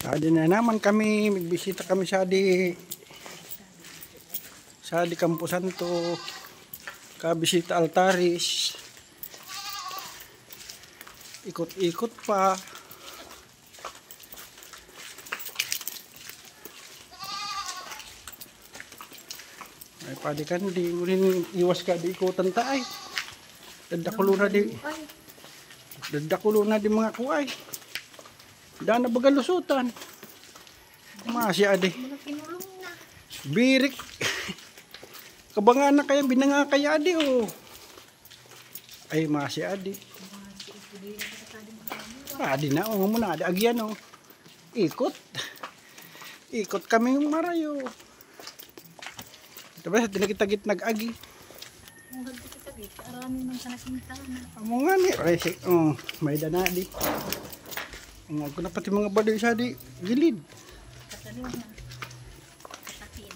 Adi na naman kami, magbisita kami sa di Campo Santo, kabisita Altaris, ikot-ikot pa. Ay padi kan di ulin iwas ka di ikutan ta ay. Dadakulo na di mga kuay. Dana baga lusutan. Masya adi. Birik. Kabangan na kaya binanga kaya adi oh. Ay masya adi. Adi na oh muna adi agyan oh. Ikot. Ikot kami yung marayo. Tapos tinagitagit nag-agi. Ang gagkit-gagit, arami man sa nasintahan. Amo nga ni, may danadi. Ang ako na pati mga badoy sa di gilid. Katalin na. Katakit.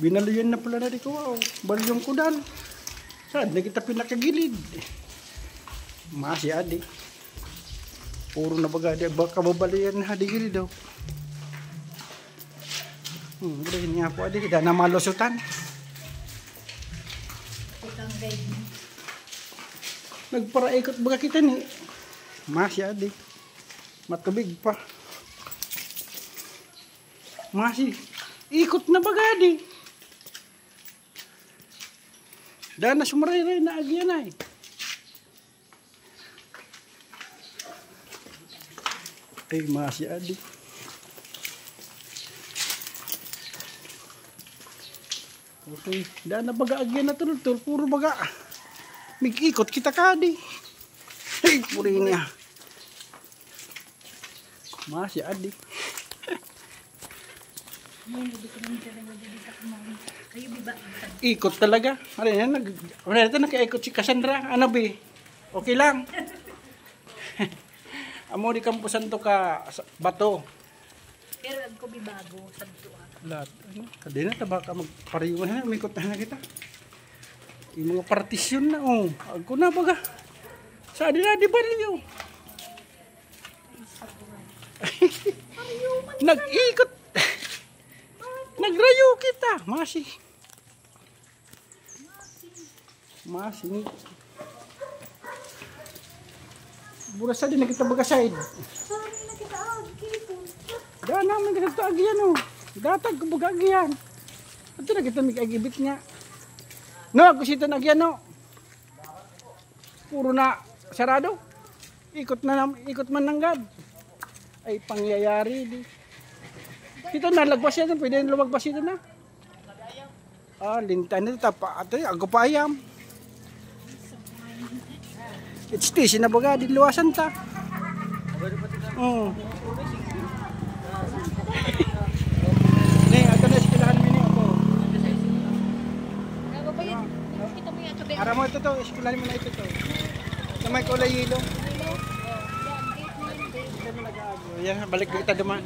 Binaluyan na pala na di ko, wow. Balyong kudal. Saan na kita pinakagilid. Masi adi. Puro na baga, baka babalayan na di gilid daw. Gawin nga po adi, kita na malusutan. Ikang guide mo. Nagparaikot baga kita ni. Masya adi. Matubig pa. Masih. Ikot na baga adi. Dahil na sumaray-ray na agyan ay. Ay masya adi. Okay. Dahil na baga agyan na tulog-tulog. Puro baga. Mig-ikot kita ka adi. Ay, puri niya. Masya adi. Ikot talaga. Ano yan? Nag-ikot si Cassandra. Ano ba? Okay lang. Amo di Campo Santo ka bato. Pero ang ko bibago sa duwa. Lahat. Kadena taba ka magpariwan na. Umikot na kita. Yung mga partisyon na. Oh. Ako na baga. Sa adila di ba ninyo? Nag-ikot. Nagrayo kita. Masih. Masih. Burasa din na kita baga side. Sorry na kita agito. Daan naman kita agyan o. Datag ko baga agyan. Ito na kita mag-agibit nga. No, ako sito na agyan o. Puro na sarado. Ikot man ng gad. Ay pangyayari di. Ito na lagpas yan, pwede na lumagpas ito na. Lintan nito tapa ato, ako pa ayam. It's station na baga di luwasan ta. Ni ato na eskwelahan mi ni ako. Ano ba yan? Kita mo yan. Ara mo ito to, eskwelahan mo na ito to. Sa may kulay yelo. Yan, balik kita duman.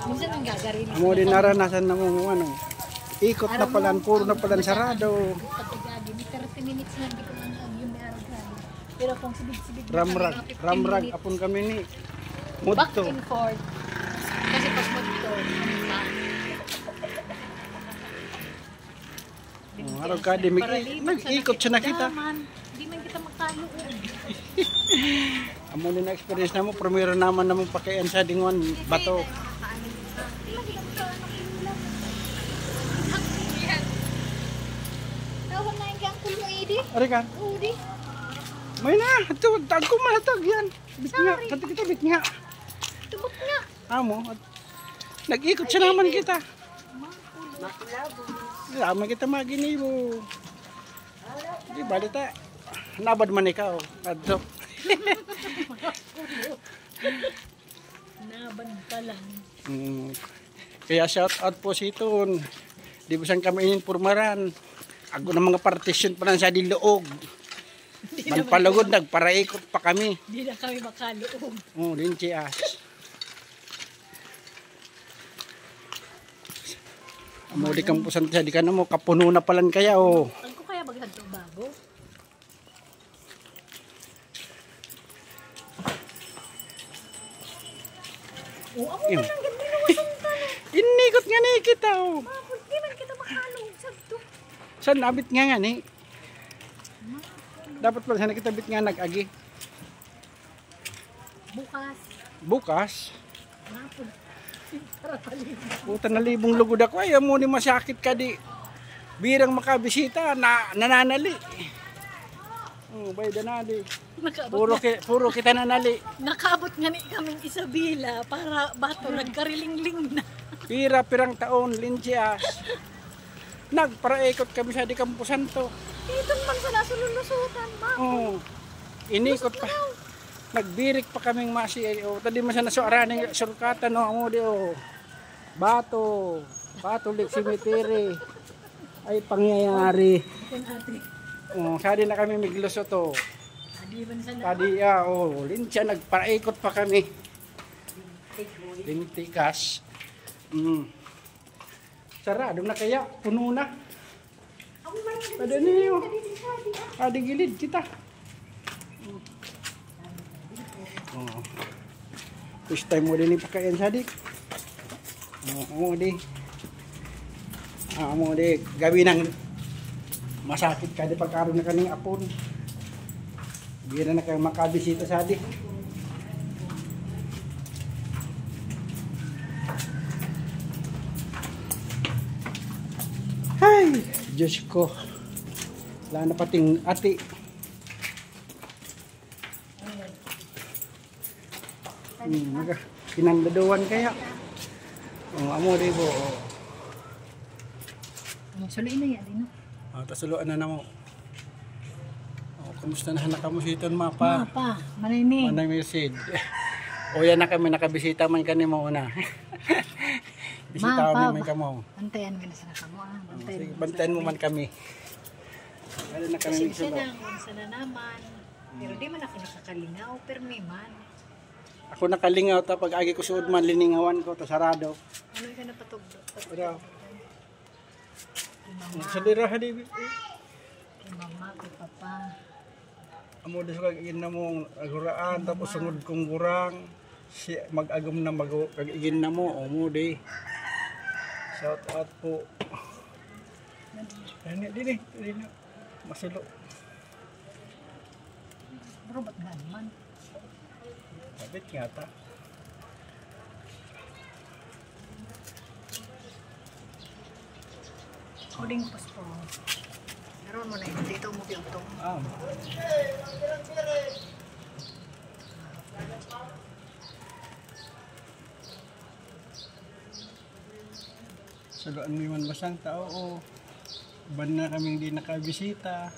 Minsan ang gagarin. Amo din naranasan na mo ano. Ikot na palan, puro na palan sarado. 30 minutes na di ko na yung may araw. Pero kung sibig-sibig Ramrag apon kami ni. back Mudto. and forth. Kasi pag mudto, Araw ka di nag-ikot siya nakita. Hindi man kita magkaluon. Amo din na experience na mo, primero naman namang pakayan sa dingwan bato. Tawag na yung kang kulong edi. Ari ka. Udi. May na, ito tagko mahatag yan. Bit nga, kati kita bit nga. Tubok nga. Amo. Nag-ikot siya naman kita. Naman kita maginibo. Di balita. Nabad man ikaw. Adto. Naban ka lang. Kaya shout out po si Iton. Di ba saan kami inipurmaran. Ako ng mga partition pa lang sa diloog. Manpalugod, nagparaikot pa kami. Hindi na kami makaluog. Linchias. Amo di Campo Santo, di ka na mo kapuno na palan kaya oh. Ang ko kaya Oo, amo man lang ganda nawasan ka no. Inikot nga ni kita oh. Mapod, di man kita makalog sa to. Saan nabit nga ni? Dapat pala sana kita bit nga nag-agi. Bukas. Bukas. Mapod. Para palibog. Puta na libong lugod ako. Ay, amo ni masakit ka di. Birang makabisita, nananali. Oh, bay danali. Puro kita nanali. Nakaabot nga ni kaming Isabela para bato nagkarilingling na. Pirang taon, linsyas. Nagparaikot kami sa di Campo Santo. Dito man sa nasululusutan, ma. Oh, inikot pa. Nagbirik pa kaming masi. Oh, tadi man sa nasuaraning surkatan no amo di oh. Bato, Catholic Cemetery. Ay pangyayari. Oh, sadi na kami migluso to. Adi man sa Tadi oh, linsya nagparaikot pa kami. Lintikas. Sarado na kaya, puno na. Pada niyo. Adi gilid kita. Oh. First time mo din ipakain sadik. Oh, di. Mo di gabi nang masakit ka di pagkaroon na kaning apon. Bira na kayo makabisita sadik. Ay, Diyos ko. Wala na pating ati. Kinandaduan kaya. Amo di po. Suliin na yan, no? Tasuluan na mo. Kamusta na hanap mo siton mapa? Mapa, manini. Manay message. O yan na kami nakabisita man kani mo una. Bisita kami man kamo. Bantayan ka na sa nakamo ah. Bantayan mo man kami. Ano na kami Kasi na, unsa na naman. Pero di man ako nakakalingaw, permi man. Ako nakalingaw ta pag agi ko suod man liningawan ko ta sarado. Ano ka napatugdo? Pero sa dira hadi. Kay mama, kay papa. Amo di sa kagigin na mo aguraan tapos sungod kong gurang si mag-agom na kagigin na mo mo di. Shout out po. Dini masulo. Bro, ba't nga naman? Sabit nga ta. Huling pasto. Meron mo na yun. Dito mo biyotong. Saluan mo man basang tao o. Ban na kaming di nakabisita.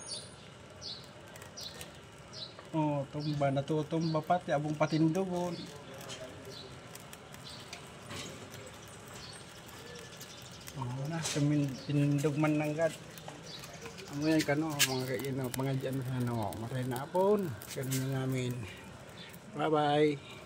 Oh, tumba natutumba pati abong patindogon. Oh, na tindog man nang gad. Amo yan kano mga kaino mga diyan sa ano, maray na apon. Ganun na namin. Bye-bye.